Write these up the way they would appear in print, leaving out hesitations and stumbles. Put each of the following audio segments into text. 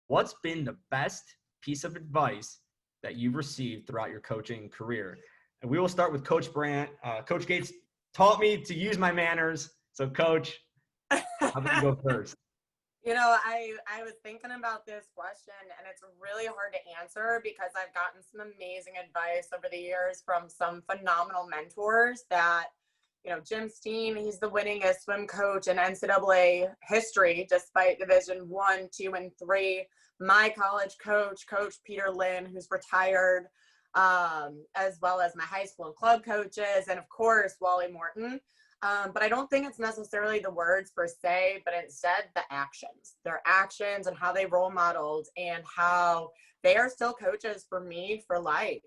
what's been the best piece of advice that you've received throughout your coaching career? And we will start with Coach Burandt. Coach Gates taught me to use my manners. So, Coach, how about you go first? You know, I was thinking about this question, and it's really hard to answer because I've gotten some amazing advice over the years from some phenomenal mentors that, you know, Jim Steen, he's the winningest swim coach in NCAA history, despite Division I, II, and III. My college coach, Coach Peter Lynn, who's retired, as well as my high school and club coaches, and of course, Wally Morton. But I don't think it's necessarily the words per se, but instead the actions, their actions and how they role modeled and how they are still coaches for me for life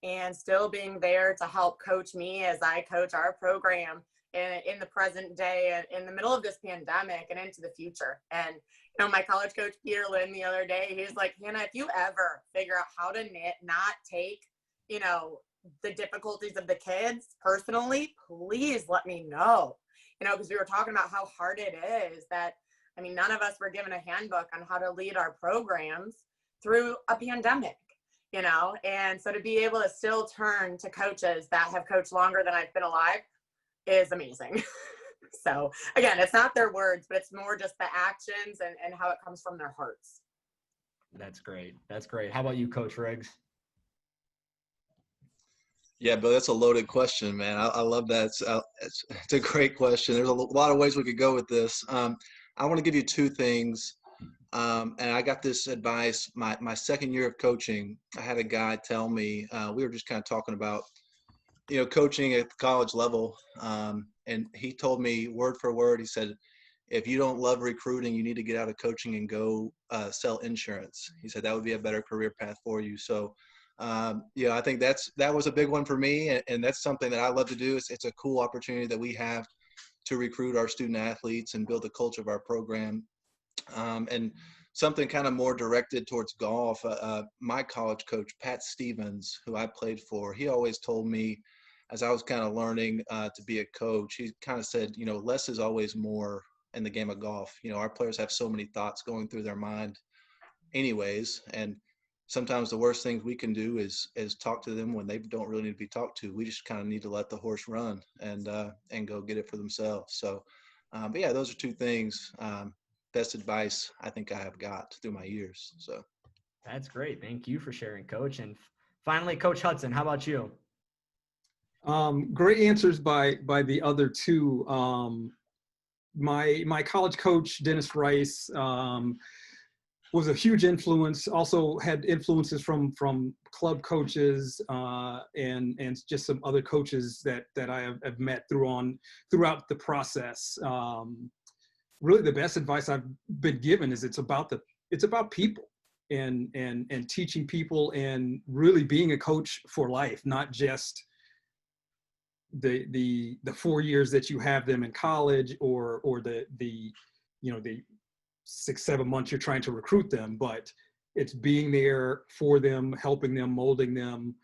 and still being there to help coach me as I coach our program in the present day and in the middle of this pandemic and into the future. And, you know, my college coach, Peter Lynn, the other day, he was like, Hannah, if you ever figure out how to not take, you know, the difficulties of the kids personally, please let me know, you know, because we were talking about how hard it is that, I mean, none of us were given a handbook on how to lead our programs through a pandemic, you know, and so to be able to still turn to coaches that have coached longer than I've been alive is amazing. So again, it's not their words, but it's more just the actions and how it comes from their hearts. That's great. That's great. How about you, Coach Riggs? Yeah, but that's a loaded question, man. I love that. It's a great question. There's a lot of ways we could go with this. I want to give you two things. And I got this advice my second year of coaching. I had a guy tell me, we were just kind of talking about, you know, coaching at the college level. And he told me word for word, he said, if you don't love recruiting, you need to get out of coaching and go sell insurance. He said that would be a better career path for you. So, yeah, I think that was a big one for me, and that's something that I love to do. It's a cool opportunity that we have to recruit our student athletes and build the culture of our program. And something kind of more directed towards golf. My college coach, Pat Stevens, who I played for, he always told me as I was kind of learning to be a coach, he kind of said, you know, less is always more in the game of golf. You know, our players have so many thoughts going through their mind anyways, and sometimes the worst things we can do is talk to them when they don't really need to be talked to. We just kind of need to let the horse run and go get it for themselves. So, but yeah, those are two things. Best advice I think I have got through my years. So that's great. Thank you for sharing, Coach. And finally, Coach Hudson, how about you? Great answers by the other two. My college coach, Dennis Rice, was a huge influence. Also had influences from club coaches and just some other coaches that I have met throughout the process. Really, the best advice I've been given is it's about people and teaching people and really being a coach for life, not just the 4 years that you have them in college or the 6-7 months you're trying to recruit them, but it's being there for them, helping them, molding them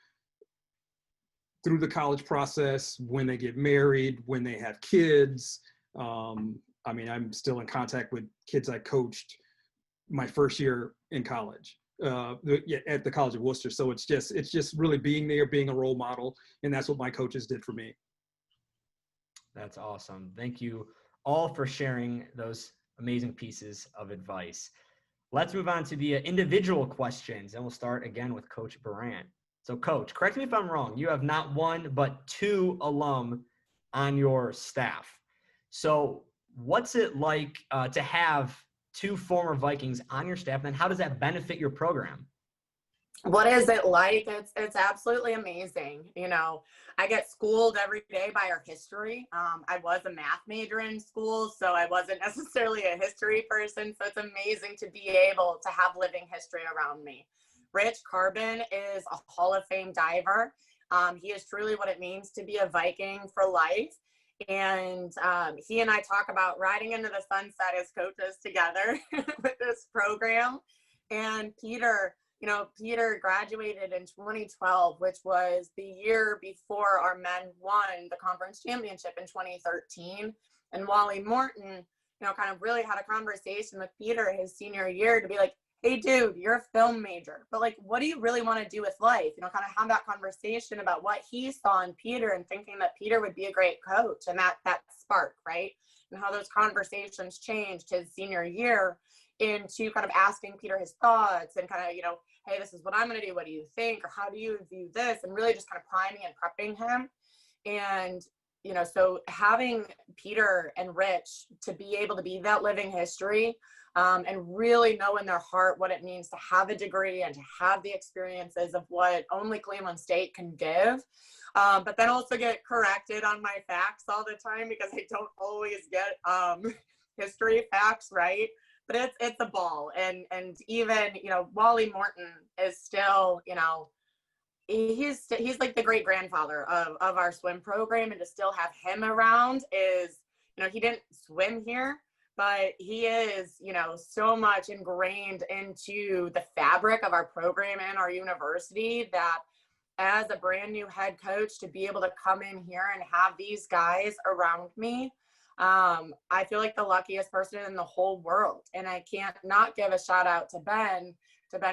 through the college process, when they get married, when they have kids. I mean, I'm still in contact with kids I coached my first year in college, at the College of Worcester. So it's just really being there, being a role model, and that's what my coaches did for me. That's awesome. Thank you all for sharing those amazing pieces of advice. Let's move on to the individual questions, and we'll start again with Coach Burandt. So, Coach, correct me if I'm wrong. You have not one, but two alum on your staff. So what's it like to have two former Vikings on your staff, and how does that benefit your program? What is it like? It's absolutely amazing. You know, I get schooled every day by our history. I was a math major in school, so I wasn't necessarily a history person. So it's amazing to be able to have living history around me. Rich Carbon is a Hall of Fame diver. He is truly what it means to be a Viking for life. And he and I talk about riding into the sunset as coaches together with this program. And Peter graduated in 2012, which was the year before our men won the conference championship in 2013. And Wally Morton, kind of really had a conversation with Peter his senior year to be like, hey dude, you're a film major, but like, what do you really want to do with life? You know, kind of have that conversation about what he saw in Peter and thinking that Peter would be a great coach, and that spark, right? And how those conversations changed his senior year into kind of asking Peter his thoughts and kind of, you know, hey, this is what I'm going to do. What do you think? Or how do you view this? And really just kind of priming and prepping him. And, you know, so having Peter and Rich to be able to be that living history, and really know in their heart what it means to have a degree and to have the experiences of what only Cleveland State can give. But then also get corrected on my facts all the time because I don't always get history facts right. But it's a ball, and even, you know, Wally Morton is still, you know, he's like the great grandfather of our swim program, and to still have him around is, you know, he didn't swim here, but he is, you know, so much ingrained into the fabric of our program and our university that as a brand new head coach, to be able to come in here and have these guys around me, I feel like the luckiest person in the whole world. And I can't not give a shout out to Ben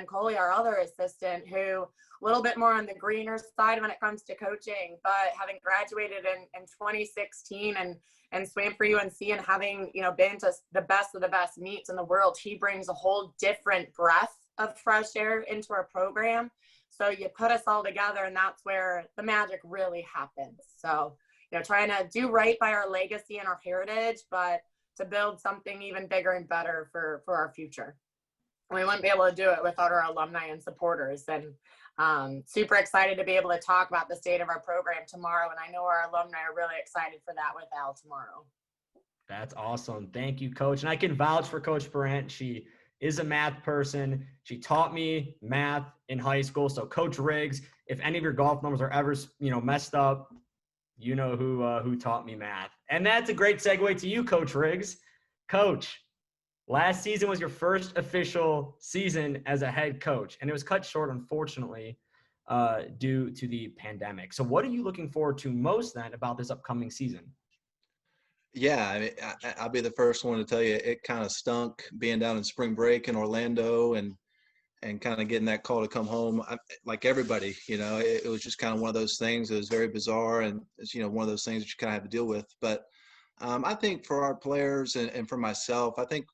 Coley, our other assistant, who a little bit more on the greener side when it comes to coaching, but having graduated in 2016 and swam for UNC and having, you know, been to the best of the best meets in the world, he brings a whole different breath of fresh air into our program. So you put us all together, and that's where the magic really happens. So, you know, trying to do right by our legacy and our heritage, but to build something even bigger and better for our future. And we wouldn't be able to do it without our alumni and supporters. And super excited to be able to talk about the state of our program tomorrow. And I know our alumni are really excited for that with Al tomorrow. That's awesome. Thank you, Coach. And I can vouch for Coach Burandt. She is a math person. She taught me math in high school. So Coach Riggs, if any of your golf numbers are ever, you know, messed up, you know who taught me math. And that's a great segue to you, Coach Riggs. Coach, last season was your first official season as a head coach, and it was cut short, unfortunately, due to the pandemic. So what are you looking forward to most then about this upcoming season? Yeah, I mean, I'll be the first one to tell you it kind of stunk being down in spring break in Orlando and kind of getting that call to come home. Like everybody, you know, it was just kind of one of those things. It was very bizarre, and it's, you know, one of those things that you kind of have to deal with. But I think for our players and for myself, I think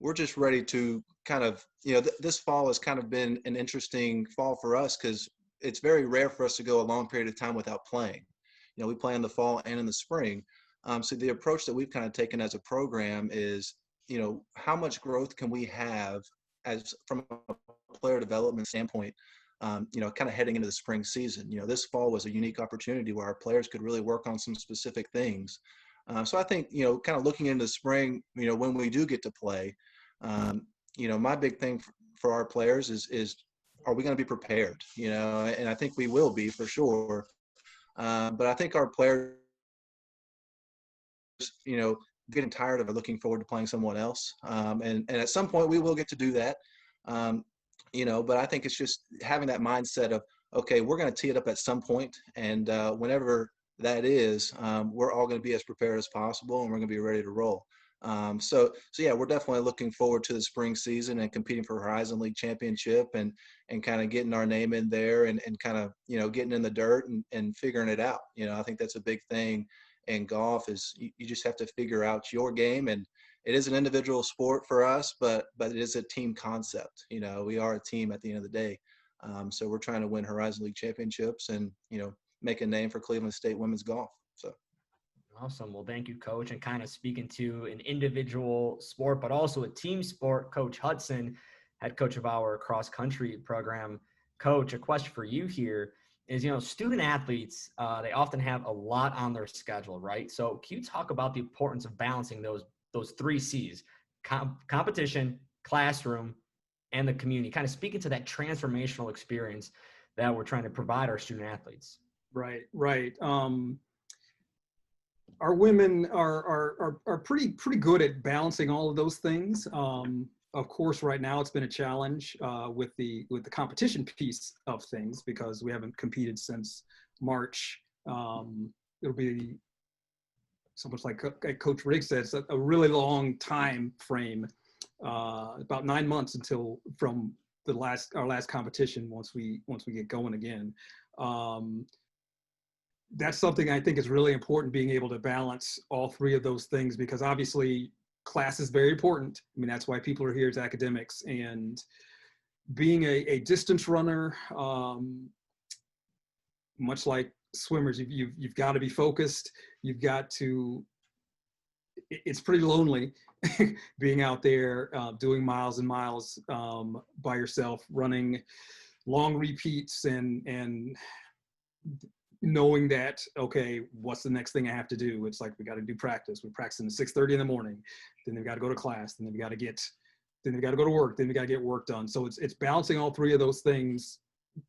we're just ready to kind of, you know, this fall has kind of been an interesting fall for us because it's very rare for us to go a long period of time without playing. You know, we play in the fall and in the spring. So the approach that we've kind of taken as a program is, you know, how much growth can we have as from a player development standpoint, you know, kind of heading into the spring season. You know, this fall was a unique opportunity where our players could really work on some specific things. So I think, you know, kind of looking into the spring, you know, when we do get to play, you know, my big thing for our players is are we going to be prepared? You know, and I think we will be for sure. But I think our players, you know, getting tired of it, looking forward to playing someone else. And at some point we will get to do that. You know, but I think it's just having that mindset of, okay, we're going to tee it up at some point, and whenever that is, we're all going to be as prepared as possible, and we're going to be ready to roll. So yeah, we're definitely looking forward to the spring season and competing for Horizon League championship and kind of getting our name in there and kind of, you know, getting in the dirt and figuring it out. You know, I think that's a big thing in golf is you just have to figure out your game, and it is an individual sport for us, but it is a team concept. You know, we are a team at the end of the day. So we're trying to win Horizon League championships and, you know, make a name for Cleveland State women's golf. So. Awesome. Well, thank you, Coach. And kind of speaking to an individual sport, but also a team sport, Coach Hudson, head coach of our cross country program. Coach, a question for you here is, you know, student athletes, they often have a lot on their schedule, right? So can you talk about the importance of balancing those three C's, competition, classroom, and the community, kind of speaking to that transformational experience that we're trying to provide our student athletes? Right. Our women are pretty good at balancing all of those things. Of course, right now it's been a challenge with the competition piece of things because we haven't competed since March. It'll be so much like Coach Riggs says, a really long time frame about 9 months until from our last competition once we get going again. That's something I think is really important, being able to balance all three of those things, because obviously class is very important. I mean, that's why people are here as academics, and being a distance runner, much like swimmers, you've got to be focused. You've got to, it's pretty lonely being out there doing miles and miles by yourself, running long repeats and knowing that, okay, what's the next thing I have to do? It's like, we got to do practice. We're practicing at 6:30 in the morning. Then they've got to go to class. Then they've got to go to work. Then we got to get work done. So it's balancing all three of those things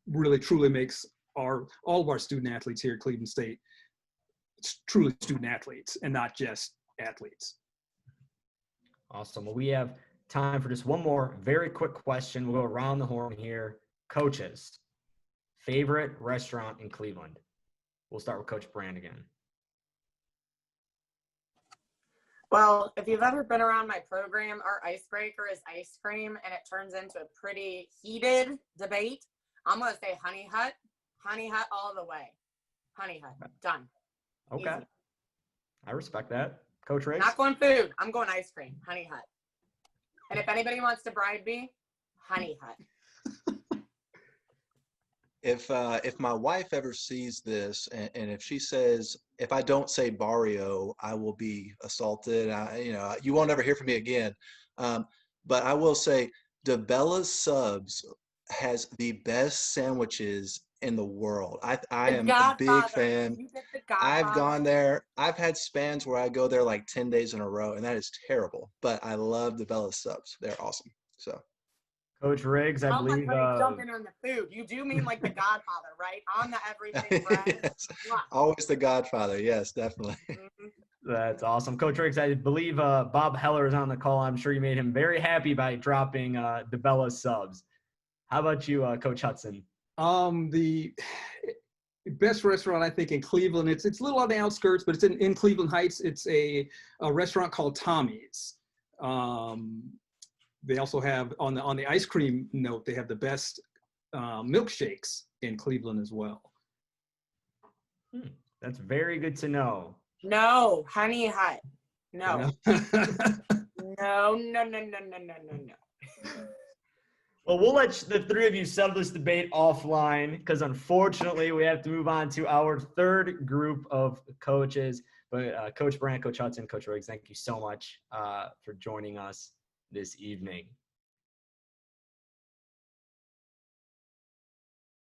really truly makes all of our student athletes here at Cleveland State truly student athletes and not just athletes. Awesome. Well, we have time for just one more very quick question. We'll go around the horn here. Coaches, favorite restaurant in Cleveland? We'll start with Coach Burandt again. Well, if you've ever been around my program, our icebreaker is ice cream, and it turns into a pretty heated debate. I'm going to say Honey Hut. Honey Hut all the way. Honey Hut. Done. Okay. Easy. I respect that. Coach Riggs? Not going food. I'm going ice cream. Honey Hut. And if anybody wants to bribe me, Honey Hut. If my wife ever sees this and if she says, if I don't say Barrio, I will be assaulted. You won't ever hear from me again. But I will say DeBella's Subs has the best sandwiches in the world. I am a big fan. I've gone there. I've had spans where I go there like 10 days in a row, and that is terrible. But I love DeBella's Subs. They're awesome. So. Coach Riggs, I believe. Jumping on the food. You do mean like the Godfather, right? On the everything bread. Yes. Always the Godfather. Yes, definitely. Mm-hmm. That's awesome. Coach Riggs, I believe Bob Heller is on the call. I'm sure you made him very happy by dropping DeBella's Subs. How about you, Coach Hudson? The best restaurant, I think, in Cleveland, it's a little on the outskirts, but it's in Cleveland Heights. It's a restaurant called Tommy's. They also have, on the ice cream note, they have the best milkshakes in Cleveland as well. That's very good to know. No, Honey Hut. No. No. Well, we'll let the three of you settle this debate offline, because unfortunately we have to move on to our third group of coaches. But Coach Burandt, Coach Hudson, Coach Riggs, thank you so much for joining us this evening.